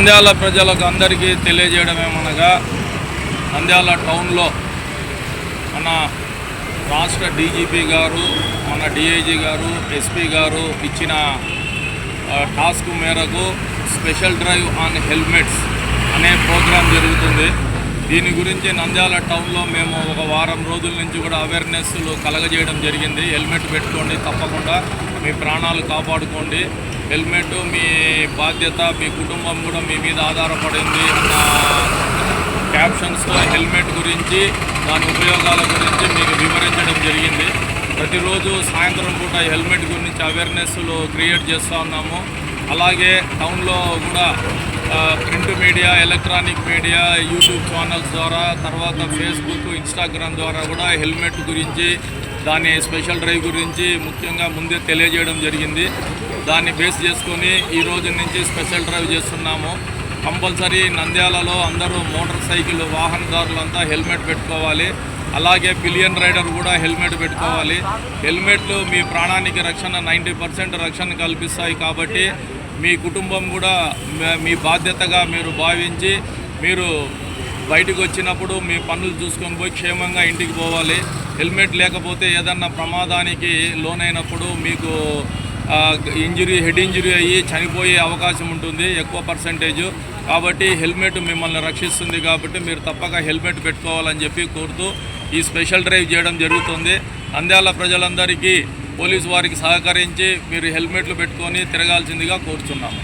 నంద్యాల ప్రజలకు అందరికీ తెలియజేయడం ఏమనగా, నంద్యాల టౌన్లో మన రాష్ట్ర డీజీపీ గారు, మన డిఐజీ గారు, ఎస్పీ గారు ఇచ్చిన టాస్క్ మేరకు స్పెషల్ డ్రైవ్ ఆన్ హెల్మెట్స్ అనే ప్రోగ్రాం జరుగుతుంది. దీని గురించి నంద్యాల టౌన్లో మేము ఒక వారం రోజుల నుంచి కూడా అవేర్నెస్లు కలగజేయడం జరిగింది. హెల్మెట్ పెట్టుకోండి, తప్పకుండా మీ ప్రాణాలు కాపాడుకోండి, హెల్మెట్ మీ బాధ్యత, మీ కుటుంబం కూడా మీ మీద ఆధారపడింది అన్న క్యాప్షన్స్తో హెల్మెట్ గురించి, దాని ఉపయోగాల గురించి మీకు వివరించడం జరిగింది. ప్రతిరోజు సాయంత్రం పూట హెల్మెట్ గురించి అవేర్నెస్లు క్రియేట్ చేస్తూ ఉన్నాము. అలాగే టౌన్లో కూడా print media, electronic media, YouTube channels ద్వారా, తర్వాత ఫేస్బుక్, ఇన్స్టాగ్రామ్ ద్వారా కూడా హెల్మెట్ గురించి, దాని స్పెషల్ డ్రైవ్ గురించి ముఖ్యంగా ముందే తెలియజేయడం జరిగింది. దాన్ని బేస్ చేసుకొని ఈ రోజు నుంచి స్పెషల్ డ్రైవ్ చేస్తున్నాము. కంపల్సరీ నంద్యాలలో అందరూ మోటార్ సైకిల్ వాహనదారులంతా హెల్మెట్ పెట్టుకోవాలి. అలాగే పిలియన్ రైడర్ కూడా హెల్మెట్ పెట్టుకోవాలి. హెల్మెట్లు మీ ప్రాణానికి రక్షణ 90% రక్షణ కల్పిస్తాయి. కాబట్టి మీ కుటుంబం కూడా మీ బాధ్యతగా మీరు భావించి మీరు బయటకు వచ్చినప్పుడు మీ పనులు చూసుకొని పోయి క్షేమంగా ఇంటికి పోవాలి. హెల్మెట్ లేకపోతే ఏదన్నా ప్రమాదానికి లోనైనప్పుడు మీకు హెడ్ ఇంజరీ అయ్యి చనిపోయే అవకాశం ఉంటుంది, ఎక్కువ పర్సెంటేజ్. కాబట్టి హెల్మెట్ మిమ్మల్ని రక్షిస్తుంది. కాబట్టి మీరు తప్పక హెల్మెట్ పెట్టుకోవాలని చెప్పి కోరుతూ ఈ స్పెషల్ డ్రైవ్ చేయడం జరుగుతుంది. నంద్యాల ప్రజలందరికీ పోలీసు వారికి సహకరించి మీరు హెల్మెట్లు పెట్టుకొని తిరగాల్సిందిగా కోరుతున్నాము.